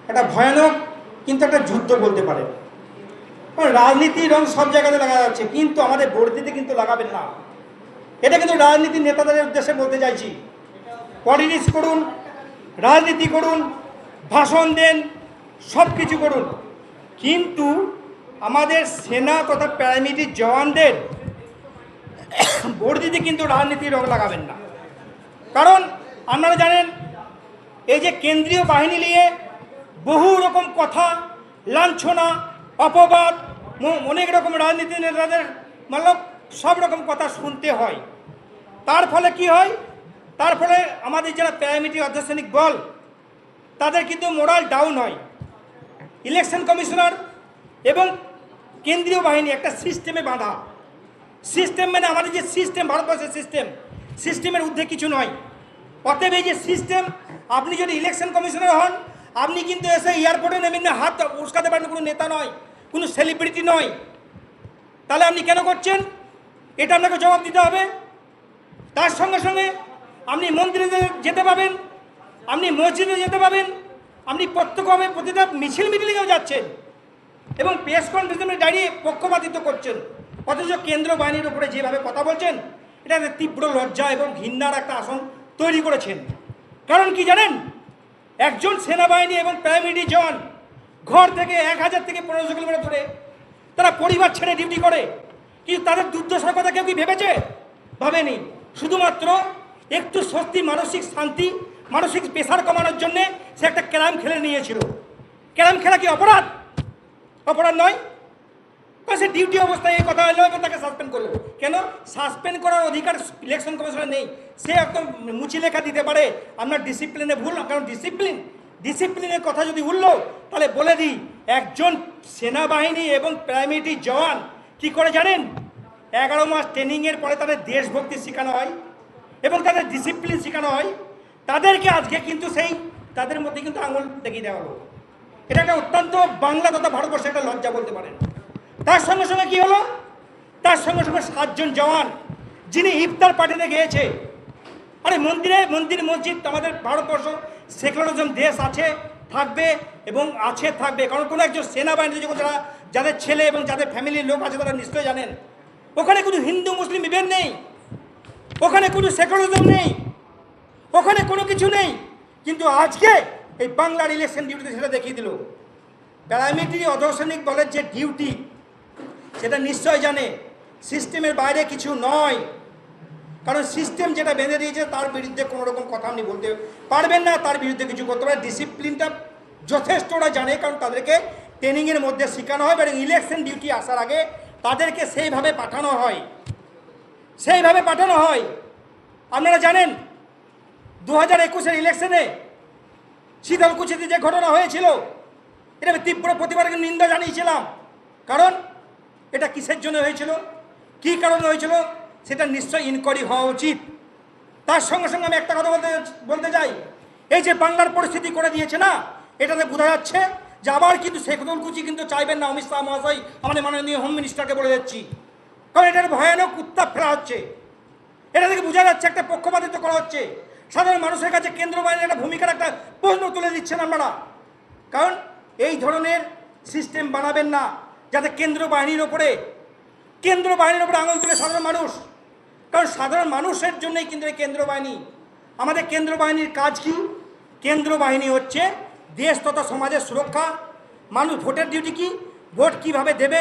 একটা ভয়ানক কিন্তু একটা যুদ্ধ বলতে পারে। কারণ রাজনীতির রং সব জায়গাতে লাগা যাচ্ছে, কিন্তু আমাদের বর্ধিতে কিন্তু লাগাবেন না। এটা কিন্তু রাজনীতির নেতাদের উদ্দেশ্যে বলতে চাইছি। পলিটিক্স করুন, রাজনীতি করুন, ভাষণ দেন, সব কিছু করুন, কিন্তু আমাদের সেনা তথা প্যারামিলিটারি জওয়ানদের বর্ধিতে কিন্তু রাজনীতির রং লাগাবেন না। কারণ আপনারা জানেন, এই যে কেন্দ্রীয় বাহিনী নিয়ে বহু রকম কথা, লাঞ্ছনা, অপবাদ, অনেক রকম রাজনীতি নেতাদের মতলব সব রকম কথা শুনতে হয়। তার ফলে কি হয়? তার ফলে আমাদের যারা প্যারামিলিটারি অর্ধসৈনিক বল তাদের কিন্তু মোরাল ডাউন হয়। ইলেকশন কমিশনার এবং কেন্দ্রীয় বাহিনী একটা সিস্টেমে বাঁধা। সিস্টেম মানে আমাদের যে সিস্টেম, ভারতবর্ষের সিস্টেমের ঊর্ধ্বে কিছু নয়। অতএব এই যে সিস্টেম, আপনি যদি ইলেকশন কমিশনার হন, আপনি কিন্তু এসে এয়ারপোর্টে নেমেন না, হাত উস্কাতে পারেন, কোনো নেতা নয়, কোনো সেলিব্রিটি নয়। তাহলে আপনি কেন করছেন? এটা আপনাকে জবাব দিতে হবে। তার সঙ্গে সঙ্গে আপনি মন্দিরে যেতে পাবেন, আপনি মসজিদে যেতে পাবেন, আপনি প্রত্যক্ষভাবে প্রতিটা মিছিল মিটিংয়েও যাচ্ছেন এবং প্রেস কনফারেন্সে দাঁড়িয়ে পক্ষপাতিত্ব করছেন। অথচ কেন্দ্র বাহিনীর উপরে যেভাবে কথা বলছেন, এটা তীব্র লজ্জা এবং ঘৃণার একটা আসন তৈরি করেছেন। কারণ কি জানেন? একজন সেনাবাহিনী এবং প্যারামিলিটারি জওয়ান ঘর থেকে 1000 থেকে 1500 কিলোমিটার দূরে তারা পরিবার ছেড়ে ডিউটি করে, কিন্তু তাদের দুর্দশার কথা কেউ কি ভেবেছে? ভাবেনি। শুধুমাত্র একটু স্বস্তি, মানসিক শান্তি, মানসিক প্রেশার কমানোর জন্যে সে একটা ক্যারাম খেলে নিয়েছিল। ক্যারাম খেলা কি অপরাধ? অপরাধ নয়। সে ডিউটি অবস্থায় এই কথা হলো এবং তাকে সাসপেন্ড করলো। কেন? সাসপেন্ড করার অধিকার ইলেকশন কমিশনের নেই। সে একদম মুচি লেখা দিতে পারে আপনার ডিসিপ্লিনে ভুল। কারণ ডিসিপ্লিনের কথা যদি উঠলো, তাহলে বলে দিই, একজন সেনাবাহিনী এবং প্যারামিলিটারি জওয়ান কি করে জানেন? 11 মাস ট্রেনিংয়ের পরে তাদের দেশভক্তি শেখানো হয় এবং তাদের ডিসিপ্লিন শেখানো হয়। তাদেরকে আজকে কিন্তু তাদের মধ্যে কিন্তু আঙুল দেখিয়ে দেওয়া হলো। এটা একটা অত্যন্ত বাংলা তথা ভারতবর্ষের একটা লজ্জা বলতে পারেন। তার সঙ্গে সঙ্গে কি হলো? তার সঙ্গে সঙ্গে 7 জন জওয়ান যিনি ইফতার পার্টিতে গিয়েছে। আরে মন্দির মসজিদ, আমাদের ভারতবর্ষ সেকুলারিজম দেশ আছে, থাকবে এবং থাকবে। কারণ কোনো একজন সেনাবাহিনী যখন যাদের ছেলে এবং যাদের ফ্যামিলির লোক আছে তারা নিশ্চয়ই জানেন, ওখানে কোনো হিন্দু মুসলিম বিভেদ নেই, ওখানে কোনো সেকুলারিজম নেই, ওখানে কোনো কিছু নেই। কিন্তু আজকে এই বাংলার ইলেকশন ডিউটিতে সেটা দেখিয়ে দিল। প্যারামিলিটারি অর্ধসৈনিক বলের যে ডিউটি, সেটা নিশ্চয় জানে সিস্টেমের বাইরে কিছু নয়। কারণ সিস্টেম যেটা বেঁধে দিয়েছে তার বিরুদ্ধে কোনো রকম কথা আপনি বলতে পারবেন না, তার বিরুদ্ধে কিছু করতে পারে। ডিসিপ্লিনটা যথেষ্ট ওরা জানে, কারণ তাদেরকে ট্রেনিংয়ের মধ্যে শেখানো হয় এবং ইলেকশন ডিউটি আসার আগে তাদেরকে সেইভাবে পাঠানো হয়। আপনারা জানেন 2021-এর ইলেকশনে শীতলকুচিতে যে ঘটনা হয়েছিল, এটা তীব্র প্রতিবাদের নিন্দা জানিয়েছিলাম। কারণ এটা কিসের জন্য হয়েছিল, কী কারণে হয়েছিল, সেটা নিশ্চয়ই ইনকোয়ারি হওয়া উচিত। তার সঙ্গে সঙ্গে আমি একটা কথা বলতে চাই, এই যে বাংলার পরিস্থিতি করে দিয়েছে না, এটাতে বোঝা যাচ্ছে যে আবার কিন্তু শীতলকুচি কিন্তু চাইবেন না অমিত শাহ মহাশয়, আমাদের মাননীয় হোম মিনিস্টারকে বলে যাচ্ছি। কারণ এটার ভয়ানক উত্তাপ ফেলা হচ্ছে। এটা থেকে বোঝা যাচ্ছে একটা পক্ষপাতিত্ব করা হচ্ছে। সাধারণ মানুষের কাছে কেন্দ্র বাহিনীর একটা ভূমিকার একটা প্রশ্ন তুলে দিচ্ছেন আপনারা। কারণ এই ধরনের সিস্টেম বানাবেন না যাতে কেন্দ্র বাহিনীর ওপরে আঙুল তুলে সাধারণ মানুষ। কারণ সাধারণ মানুষের জন্যই কিন্তু এই কেন্দ্র বাহিনী। আমাদের কেন্দ্র বাহিনীর কাজ কি? কেন্দ্র বাহিনী হচ্ছে দেশ তথা সমাজের সুরক্ষা। মানুষ ভোটের ডিউটি কি? ভোট কিভাবে দেবে,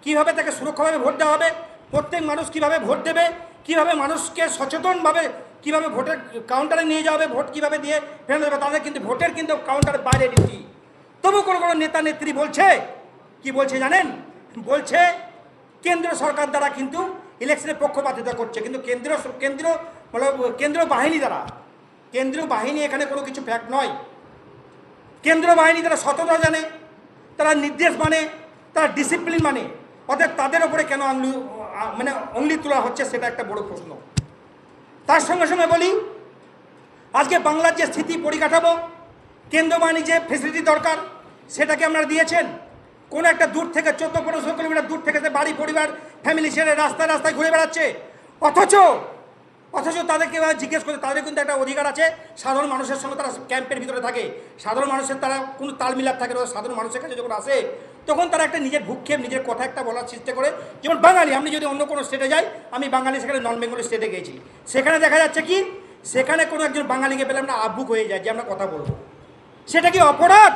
কিভাবে তাকে সুরক্ষাভাবে ভোট দেওয়া হবে, প্রত্যেক মানুষ কিভাবে ভোট দেবে, কিভাবে মানুষকে সচেতনভাবে কিভাবে ভোটের কাউন্টারে নিয়ে যাওয়া হবে, ভোট কিভাবে দিয়ে ফেরত দেবে, তাদের কিন্তু ভোটের কিন্তু কাউন্টারের বাইরে ডিউটি। তবু কোনো নেতা নেত্রী বলছে, কি বলছে জানেন? বলছে কেন্দ্র সরকার দ্বারা কিন্তু ইলেকশনে পক্ষপাতিত্ব করছে, কিন্তু কেন্দ্র বাহিনী এখানে কোনো কিছু ফ্যাক্ট নয়। কেন্দ্র বাহিনী তারা সততা জানে, তারা নির্দেশ মানে, তারা ডিসিপ্লিন মানে। অতএব তাদের ওপরে কেন অঙ্গুলি তোলা হচ্ছে, সেটা একটা বড় প্রশ্ন। তার সঙ্গে সঙ্গে বলি, আজকে বাংলার যে স্থিতি পরিকাঠামো, কেন্দ্র বাহিনী যে ফেসিলিটি দরকার সেটাকে আপনারা দিয়েছেন। কোনো একটা দূর থেকে 14-1500 কিলোমিটার দূর থেকে বাড়ি পরিবার ফ্যামিলি ছেড়ে রাস্তায় ঘুরে বেড়াচ্ছে। অথচ তাদেরকে এবার জিজ্ঞেস করতে তাদের কিন্তু একটা অধিকার আছে, সাধারণ মানুষের সঙ্গে তারা ক্যাম্পের ভিতরে থাকে, সাধারণ মানুষের তারা কোনো তাল মিলাপ থাকে না, সাধারণ মানুষের কাছে যখন আসে তখন তারা একটা নিজের ভূক্ষেপ নিজের কথা একটা বলার চেষ্টা করে। যেমন বাঙালি, আমি যদি অন্য কোনো স্টেটে যাই, আমি বাঙালি সেখানে নন বেঙ্গলি স্টেটে গিয়েছি, সেখানে দেখা যাচ্ছে কি সেখানে কোনো একজন বাঙালিকে পেলে আমরা আব্বুক হয়ে যায় যে আমরা কথা বলবো, সেটা কি অপরাধ?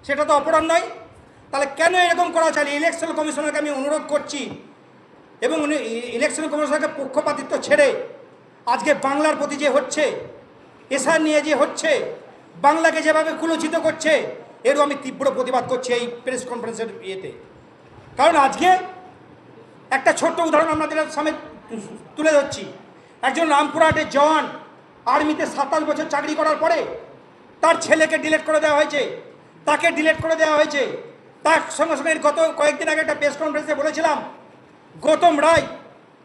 সেটা তো অপরাধ নয়। তাহলে কেন এরকম করা চাই? ইলেকশন কমিশনারকে আমি অনুরোধ করছি এবং ইলেকশন কমিশনারকে পক্ষপাতিত্ব ছেড়ে আজকে বাংলার প্রতি যে হচ্ছে, এসআর নিয়ে যে হচ্ছে, বাংলাকে যেভাবে কুলুচিত করছে, এরও আমি তীব্র প্রতিবাদ করছি এই প্রেস কনফারেন্সের ইয়েতে। কারণ আজকে একটা ছোট্ট উদাহরণ আপনাদের সামনে তুলে ধরছি। একজন রামপুরহাটের জওয়ান আর্মিতে 27 বছর চাকরি করার পরে তার ছেলেকে ডিলেট করে দেওয়া হয়েছে, তাকে ডিলেট করে দেওয়া হয়েছে। তার সঙ্গে সঙ্গে গত কয়েকদিন আগে একটা প্রেস কনফারেন্সে বলেছিলাম, গৌতম রায়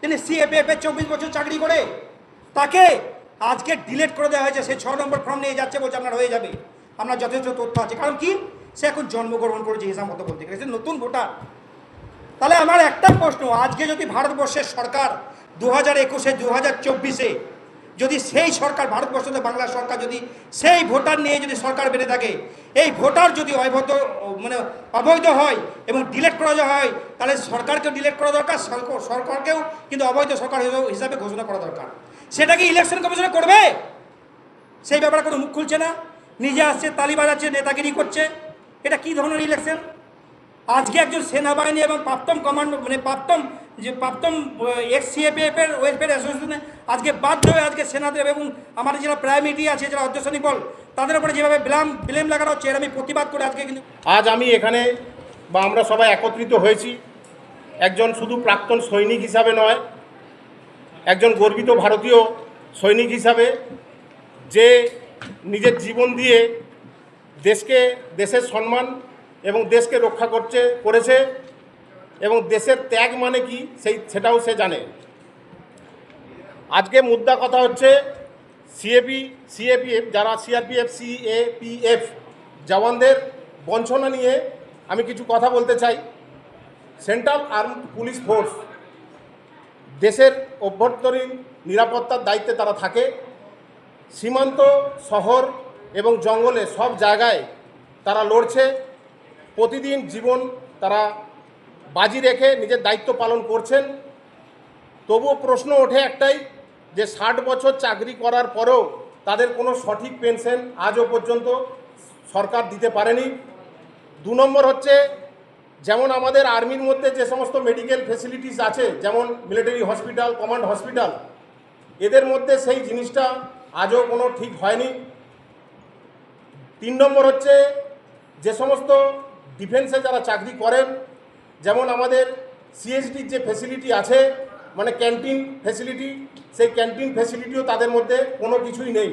তিনি সিএপিএফে 24 বছর চাকরি করে, তাকে আজকে ডিলেট করে দেওয়া হয়েছে। সে 6 নম্বর ফর্ম নিয়ে যাচ্ছে, বলছে আপনার হয়ে যাবে, আপনার যথেষ্ট তথ্য আছে। কারণ কি, সে এখন জন্মগ্রহণ করেছে হিসাব মতো বলতে গেলে, সে নতুন ভোটার। তাহলে আমার একটা প্রশ্ন, আজকে যদি ভারতবর্ষের সরকার 2021-এ 2024-এ যদি সেই সরকার, ভারতবর্ষতে বাংলার সরকার যদি সেই ভোটার নিয়ে যদি সরকার বেড়ে থাকে, এই ভোটার যদি অবৈধ হয় এবং ডিলেট করা হয়, তাহলে সরকারকেও ডিলেট করা দরকার, সরকারকেও কিন্তু অবৈধ সরকার হিসাবে ঘোষণা করা দরকার। সেটা কি ইলেকশন কমিশনে করবে? সেই ব্যাপারে কোনো মুখ খুলছে না, নিজে আসছে, তালি বাজাচ্ছে, নেতাগিরি করছে। এটা কি ধরনের ইলেকশন? আজকে একজন সেনাবাহিনী এবং প্রাক্তন প্রাক্তন এক্স সিএপিএফের ওয়েলফেয়ার অ্যাসোসিয়েশনে আজকে বাধ্য হয়ে আজকে সেনাদের এবং আমাদের যারা প্রাইমারি আছে, যারা অর্ধসৈনিক বল, তাদের উপরে যেভাবে ব্লেম লাগানো হচ্ছে, এর আমি প্রতিবাদ করে আজকে কিন্তু আজ আমি এখানে বা আমরা সবাই একত্রিত হয়েছি একজন শুধু প্রাক্তন সৈনিক হিসাবে নয়, একজন গর্বিত ভারতীয় সৈনিক হিসাবে, যে নিজের জীবন দিয়ে দেশের সম্মান এবং দেশকে রক্ষা করেছে এবং দেশের ত্যাগ মানে কি সেটাও সে জানে। আজকে মুদ্রা কথা হচ্ছে সিএপিএফ যারা সিআরপিএফ জওয়ানদের বঞ্চনা নিয়ে আমি কিছু কথা বলতে চাই। সেন্ট্রাল আর্মড পুলিশ ফোর্স দেশের অভ্যন্তরীণ নিরাপত্তার দায়িত্বে তারা থাকে। সীমান্ত, শহর এবং জঙ্গলে সব জায়গায় তারা লড়ছে, প্রতিদিন জীবন তারা বাজি রেখে নিজের দায়িত্ব পালন করছেন। তবুও প্রশ্ন ওঠে একটাই, যে 60 বছর চাকরি করার পরেও তাদের কোনো সঠিক পেনশন আজও পর্যন্ত সরকার দিতে পারেনি। 2 নম্বর হচ্ছে, যেমন আমাদের আর্মির মধ্যে যে সমস্ত মেডিকেল ফেসিলিটিস আছে, যেমন মিলিটারি হসপিটাল, কমান্ড হসপিটাল, এদের মধ্যে সেই জিনিসটা আজও কোনো ঠিক হয়নি। 3 নম্বর হচ্ছে, যে সমস্ত ডিফেন্সে যারা চাকরি করেন, যেমন আমাদের সিএসডির যে ফেসিলিটি আছে, মানে ক্যান্টিন ফেসিলিটি, সেই ক্যান্টিন ফেসিলিটিও তাদের মধ্যে কোনো কিছুই নেই।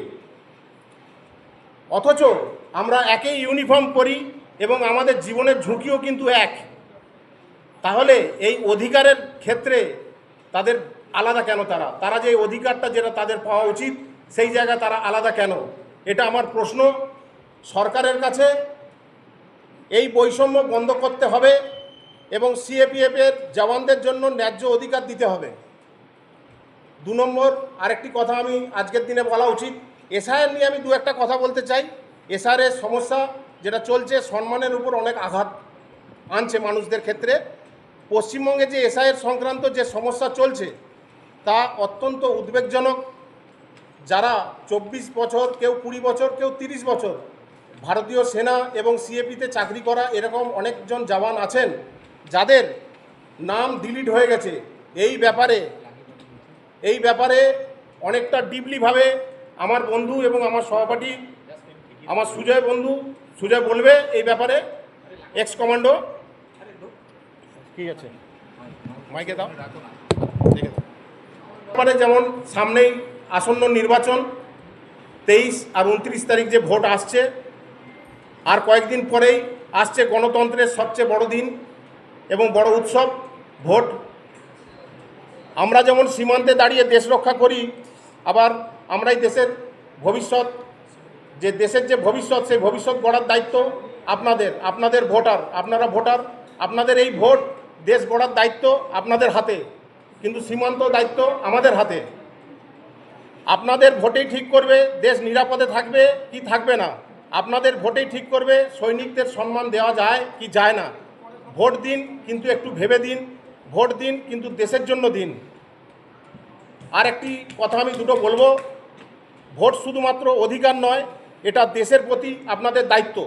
অথচ আমরা একই ইউনিফর্ম পরি এবং আমাদের জীবনের ঝুঁকিও কিন্তু এক। তাহলে এই অধিকারের ক্ষেত্রে তাদের আলাদা কেন? তারা যে অধিকারটা যেটা তাদের পাওয়া উচিত, সেই জায়গায় তারা আলাদা কেন? এটা আমার প্রশ্ন। সরকারের কাছে এই বৈষম্য বন্ধ করতে হবে এবং সিএপিএফের জওয়ানদের জন্য ন্যায্য অধিকার দিতে হবে। 2 নম্বর আরেকটি কথা আমি আজকের দিনে বলা উচিত, এসআইআর নিয়ে আমি 2-একটা কথা বলতে চাই। এসআইআরের সমস্যা যেটা চলছে, সম্মানের উপর অনেক আঘাত আনছে মানুষদের ক্ষেত্রে। পশ্চিমবঙ্গে যে এসআইআর সংক্রান্ত যে সমস্যা চলছে, তা অত্যন্ত উদ্বেগজনক। যারা 24 বছর, কেউ 20 বছর, কেউ 30 বছর ভারতীয় সেনা এবং সিএপিতে চাকরি করা এরকম অনেকজন জওয়ান আছেন, যাদের নাম ডিলিট হয়ে গেছে। এই ব্যাপারে অনেকটা ডিপলিভাবে আমার বন্ধু এবং আমার সহপাঠী আমার সুজয় বলবে এই ব্যাপারে। এক্স কমান্ডো, ঠিক আছে, মাইকে দাও। ব্যাপারে যেমন সামনেই আসন্ন নির্বাচন, 23 আর 29 তারিখ যে ভোট আসছে, আর কয়েকদিন পরেই আসছে গণতন্ত্রের সবচেয়ে বড় দিন এবং বড় উৎসব, ভোট। আমরা যেমন সীমান্তে দাঁড়িয়ে দেশ রক্ষা করি, আবার আমরাই দেশের ভবিষ্যৎ, দেশের যে ভবিষ্যৎ, সেই ভবিষ্যৎ গড়ার দায়িত্ব আপনাদের ভোটার, আপনারা ভোটার, আপনাদের এই ভোট দেশ গড়ার দায়িত্ব আপনাদের হাতে, কিন্তু সীমান্ত দায়িত্ব আমাদের হাতে। আপনাদের ভোটেই ঠিক করবে দেশ নিরাপদে থাকবে কি থাকবে না। আপনাদের ভোটেই ঠিক করবে সৈনিকদের সম্মান দেওয়া যায় কি যায় না। ভোট দিন, কিন্তু একটু ভেবে দিন। ভোট দিন, কিন্তু দেশের জন্য দিন। আর একটি কথা আমি দুটো বলবো, ভোট শুধুমাত্র অধিকার নয়, এটা দেশের প্রতি আপনাদের দায়িত্ব।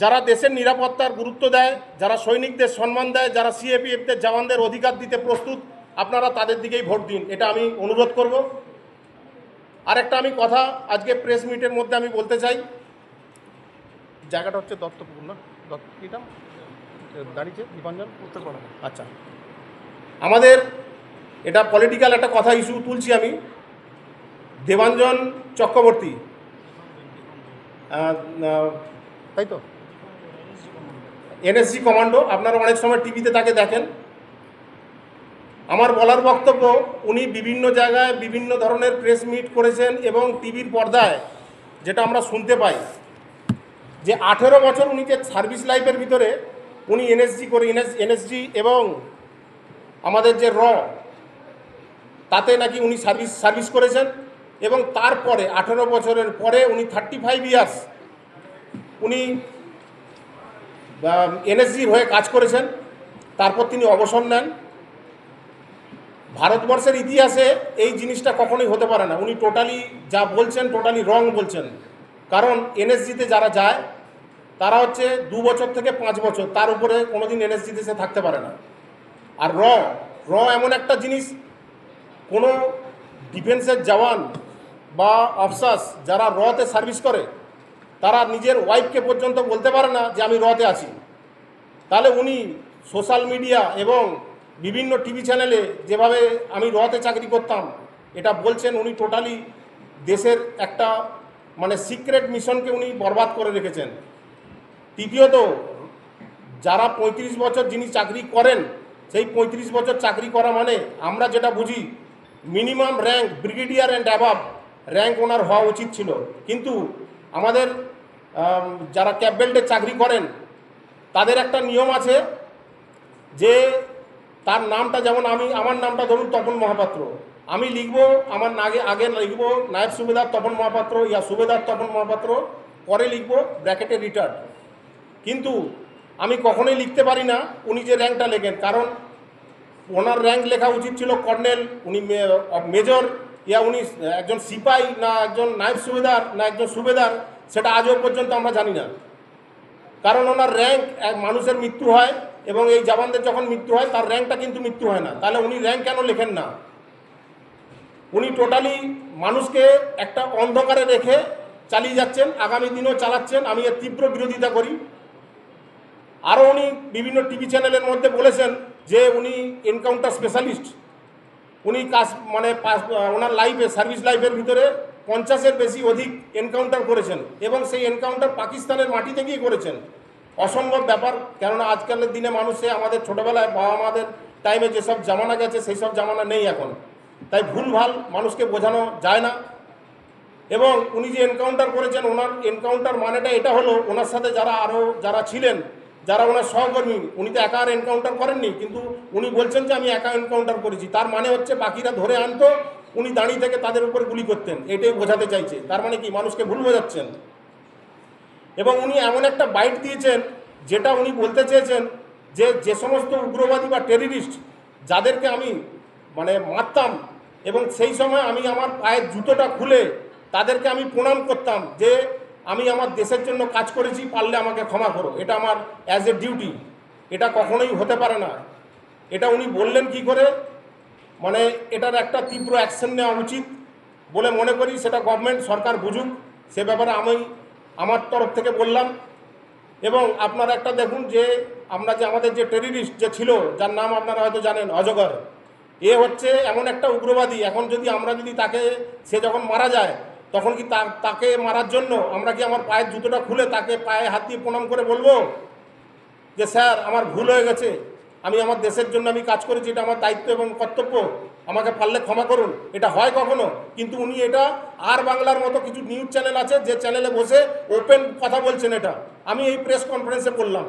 যারা দেশের নিরাপত্তার গুরুত্ব দেয়, যারা সৈনিকদের সম্মান দেয়, যারা সিএপিএফদের জওয়ানদের অধিকার দিতে প্রস্তুত, আপনারা তাদের দিকেই ভোট দিন, এটা আমি অনুরোধ করব। আরেকটা আমি কথা আজকে প্রেস মিটের মধ্যে আমি বলতে চাই, জায়গাটা হচ্ছে দত্তপুর না, দত্তটা দাঁড়িয়েছে দীপাঞ্জন উত্তরপাড়া। আচ্ছা, আমাদের এটা পলিটিক্যাল একটা কথা ইস্যু তুলছি আমি। দেবাঞ্জন চক্রবর্তী, তাই তো, এনএসজি কমান্ডো, আপনারা অনেক সময় টিভিতে তাকে দেখেন। আমার বলার বক্তব্য, উনি বিভিন্ন জায়গায় বিভিন্ন ধরনের প্রেস মিট করেছেন এবং টিভির পর্দায় যেটা আমরা শুনতে পাই যে 18 বছর উনি যে সার্ভিস লাইফের ভিতরে উনি এনএসজি করে এনএসজি এবং আমাদের যে তাতে নাকি উনি সার্ভিস করেছেন এবং তারপরে 18 বছরের পরে উনি 35 ইয়ার্স উনি এনএসজির হয়ে কাজ করেছেন। তারপর তিনি অবসর নেন। ভারতবর্ষের ইতিহাসে এই জিনিসটা কখনোই হতে পারে না। উনি টোটালি যা বলছেন টোটালি রং বলছেন। কারণ এনএসজিতে যারা যায় তারা হচ্ছে 2 বছর থেকে 5 বছর, তার উপরে কোনোদিন এনএসজিতে সে থাকতে পারে না। আর এমন একটা জিনিস, কোনো ডিফেন্সের জওয়ান বা অফিসার্স যারা তে সার্ভিস করে তারা নিজের ওয়াইফকে পর্যন্ত বলতে পারে না যে আমি তে আছি। তাহলে উনি সোশ্যাল মিডিয়া এবং বিভিন্ন টিভি চ্যানেলে যেভাবে আমি তে চাকরি করতাম এটা বলছেন, উনি টোটালি দেশের একটা মানে সিক্রেট মিশনকে উনি বরবাদ করে রেখেছেন। তৃতীয়ত, যারা 35 বছর যিনি চাকরি করেন, সেই 35 বছর চাকরি করা মানে আমরা যেটা বুঝি minimum rank brigadier and above rank ওনার হওয়া উচিত ছিল। কিন্তু আমাদের যারা ক্যাপ বেল্টে চাকরি করেন তাদের একটা নিয়ম আছে যে তার নামটা, যেমন আমার নামটা ধরুন তপন মহাপাত্র, আমি লিখব আমার আগে লিখব নায়েব সুবেদার তপন মহাপাত্র ইয়া সুবেদার তপন মহাপাত্র, পরে লিখব ব্র্যাকেটে রিটায়ার্ড। কিন্তু আমি কখনোই লিখতে পারি না উনি যে র্যাঙ্কটা লেখেন, কারণ ওনার র্যাঙ্ক লেখা উচিত ছিল কর্নেল, উনি মেজর, ইয়া উনি একজন সিপাই না একজন নায়েব সুবেদার না একজন সুবেদার, সেটা আজও পর্যন্ত আমরা জানি না। কারণ ওনার র্যাঙ্ক, এক মানুষের মৃত্যু হয় এবং এই জওয়ানদের যখন মৃত্যু হয় তার র্যাঙ্কটা কিন্তু মৃত্যু হয় না। তাহলে উনি র্যাঙ্ক কেন লেখেন না? উনি টোটালি মানুষকে একটা অন্ধকারে রেখে চালিয়ে যাচ্ছেন, আগামী দিনেও চালাচ্ছেন। আমি এর তীব্র বিরোধিতা করি। আরও উনি বিভিন্ন টিভি চ্যানেলের মধ্যে বলেছেন যে উনি এনকাউন্টার স্পেশালিস্ট। উনি কাজ মানে ওনার লাইফে সার্ভিস লাইফের ভিতরে 50-এর বেশি অধিক এনকাউন্টার করেছেন এবং সেই এনকাউন্টার পাকিস্তানের মাটিতে গিয়ে করেছেন। অসম্ভব ব্যাপার, কেননা আজকালের দিনে মানুষে আমাদের ছোটোবেলায় বাবা মাদের টাইমে যেসব জামানা গেছে সেই সব জামানা নেই এখন, তাই ভুলভাল মানুষকে বোঝানো যায় না। এবং উনি যে এনকাউন্টার করেছেন, ওনার এনকাউন্টার মানেটা এটা হলো ওনার সাথে যারা ছিলেন, যারা ওনার সহকর্মী, উনি তো একা আর এনকাউন্টার করেননি, কিন্তু উনি বলছেন যে আমি একা এনকাউন্টার করেছি। তার মানে হচ্ছে বাকিরা ধরে আনতো, উনি দাঁড়িয়ে থেকে তাদের উপর গুলি করতেন, এটাই বোঝাতে চাইছে। তার মানে কি, মানুষকে ভুল বোঝাচ্ছেন। এবং উনি এমন একটা বাইট দিয়েছেন যেটা উনি বলতে চেয়েছেন যে সমস্ত উগ্রবাদী বা টেররিস্ট যাদেরকে আমি মানে মারতাম এবং সেই সময় আমি আমার পায়ের জুতোটা খুলে তাদেরকে আমি প্রণাম করতাম যে আমি আমার দেশের জন্য কাজ করেছি, পারলে আমাকে ক্ষমা করো, এটা আমার অ্যাজ এ ডিউটি। এটা কখনোই হতে পারে না। এটা উনি বললেন কি করে? মানে এটার একটা তীব্র অ্যাকশন নেওয়া উচিত বলে মনে করি। সেটা গভর্নমেন্ট সরকার বুঝুক, সে ব্যাপারে আমি আমার তরফ থেকে বললাম। এবং আপনারা একটা দেখুন যে আমরা যে আমাদের যে টেররিস্ট যে ছিল, যার নাম আপনারা হয়তো জানেন, অজগর, এ হচ্ছে এমন একটা উগ্রবাদী। এখন যদি আমরা তাকে, সে যখন মারা যায় তখন কি তাকে মারার জন্য আমরা কি আমার পায়ের জুতোটা খুলে তাকে পায়ে হাত দিয়ে প্রণাম করে বলবো যে স্যার আমার ভুল হয়ে গেছে, আমি আমার দেশের জন্য আমি কাজ করেছি, এটা আমার দায়িত্ব এবং কর্তব্য, আমাকে পারলে ক্ষমা করুন? এটা হয় কখনো? কিন্তু উনি এটা আর বাংলার মতো কিছু নিউজ চ্যানেল আছে যে চ্যানেলে বসে ওপেন কথা বলছেন। এটা আমি এই প্রেস কনফারেন্সে বললাম।